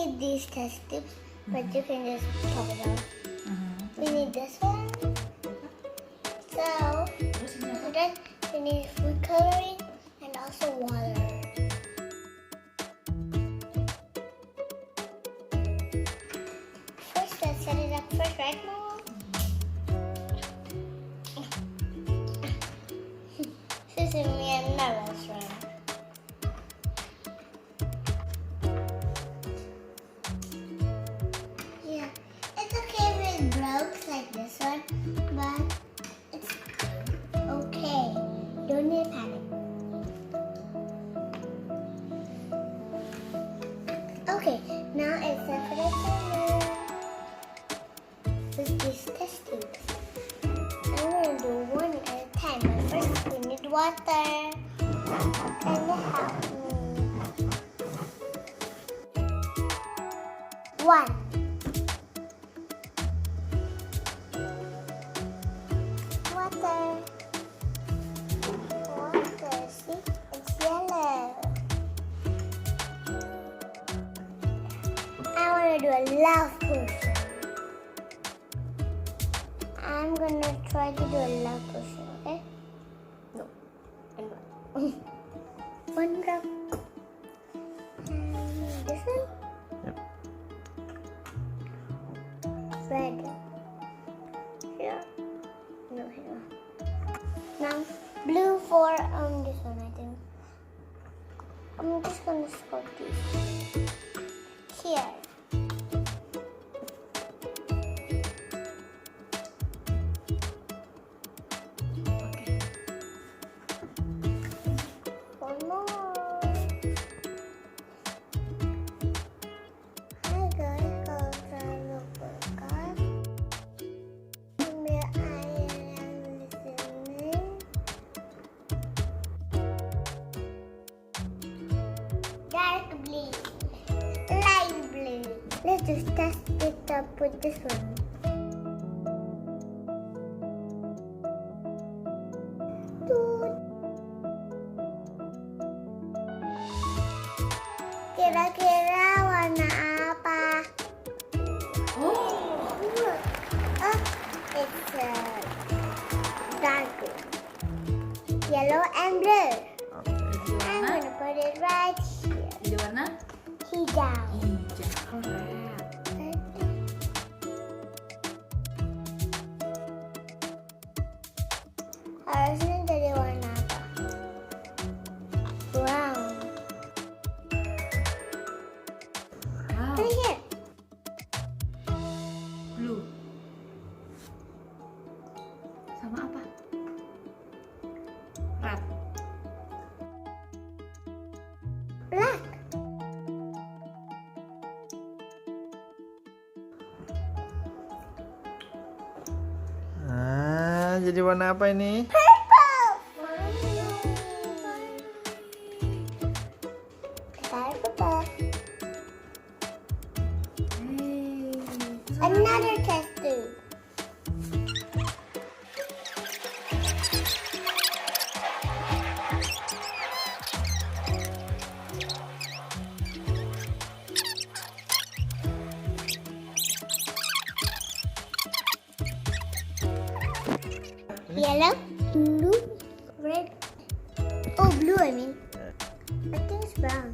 need these test tubes, but you can just pop it out. We need this one. So then we need food coloring and also water. First, let's set it up first, right, Mom? This is me and Noah's room. Yeah, it's okay if it breaks like this one, but it's okay. Don't need panic. Okay, now it's time for the timer. With these test tubes. I'm gonna do one at a time. But first, we need water. And help me. One. Water. Water. See? It's yellow. I want to do a love potion. I'm gonna try to do a love potion, okay? No. I'm not. One drop. And this one? Yep. Red. Here. No, here. Now, blue for this one, I think. I'm just gonna scoop these. Here. One more. Hi guys, go try look for God. Where I am listening. Dark blue, light blue. Let's just test it up with this one. Kira-kira warna apa? Oh, it's dark blue, yellow and blue. I'm gonna put it right here. Jadi warna Hijau. hijau. Harusnya jadi warna apa? Brown. Wow. Right here. Blue. Sama apa? Red. Black. Jadi warna apa ini? Purple. Purple. Hey. Another test tube. Yellow, blue, red. Oh, blue, I mean. I think it's brown.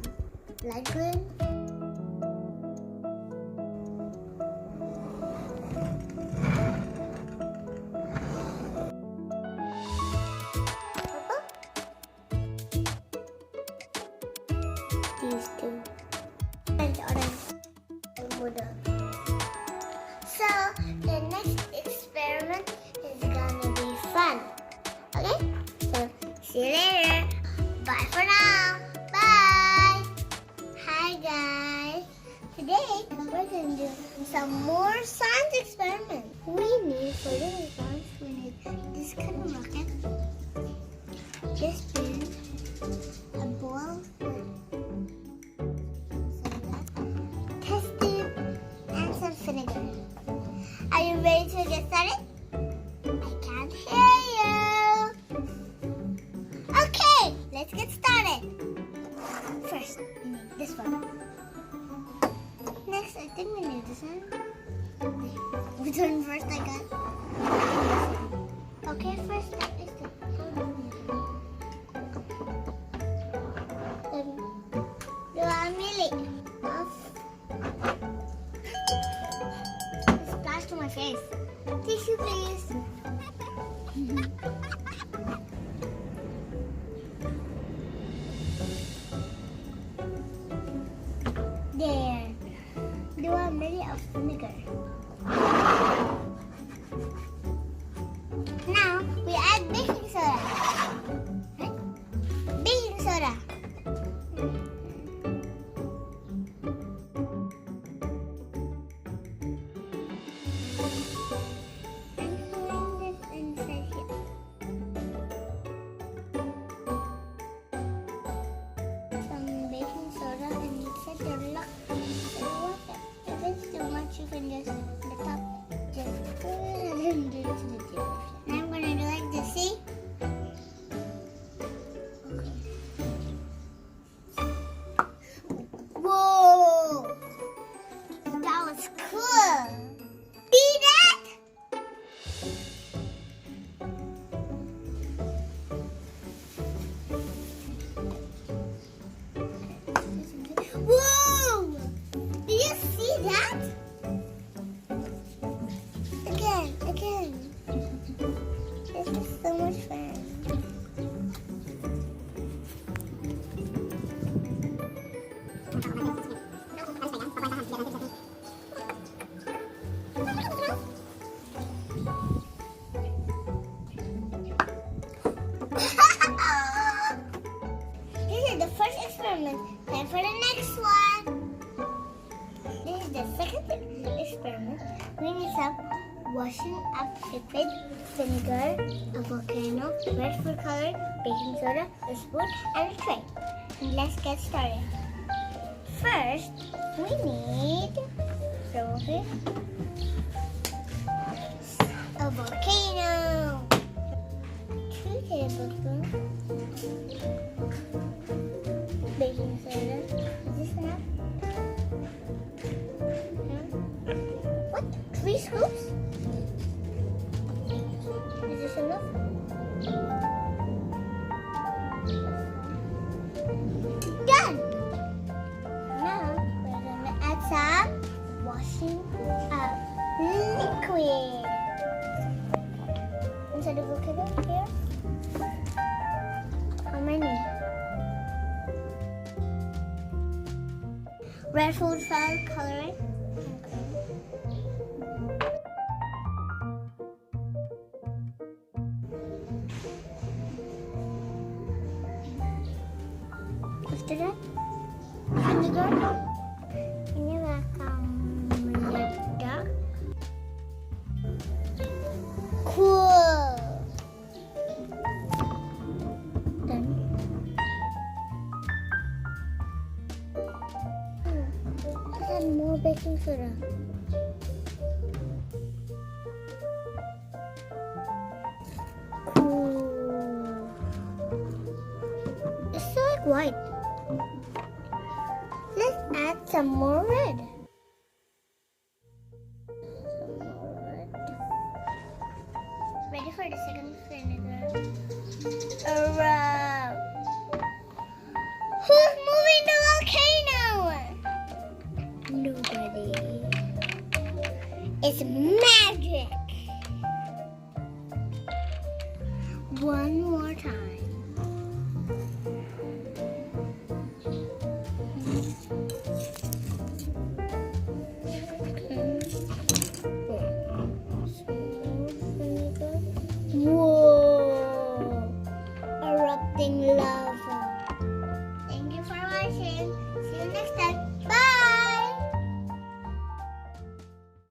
Light green. Purple. These two. And orange. Bermuda. So, the next experiment is gonna be fun. Okay? So, see you later. Bye for now. Bye. Hi guys. Today, we're gonna do some more science experiments. We need, for the results, we need this kind of rocket, this pen, a ball, test tube, and some vinegar. Are you ready to get started? I can't hear you. Okay, let's get started. First, we need this one. think we need this one. Which one first I got? Okay, first step is the Millie. Splash to my face. Tissue, please. There. Do a milli of vinegar. Now we add baking soda. Right? Baking soda. I'm putting this inside here. Some baking soda and set your lock. If it's too much, you can just the top just put it into the tip. And I'm gonna do like this, see? Okay. Whoa! That was cool! See that? Whoa! Do you see that? Again. This is so much fun. This is the first experiment. Time for the next one. This is the second experiment. We need some washing up liquid, vinegar, a volcano, red food color, baking soda, a spoon, and a tray. And let's get started. First, we need a volcano. 2 tablespoons. Baking soda. Is this enough? What? 3 scoops? Is this enough? Done! Now we're gonna add some washing up liquid. Inside the volcano here. How many? Red food coloring. After that, vinegar. Ini akan meledak. Cool. Dan add more baking soda. Cool. It's so like white. Let's add some more red. Ready for the second vinegar. Around. Who's moving the volcano? Nobody. It's magic. One more time.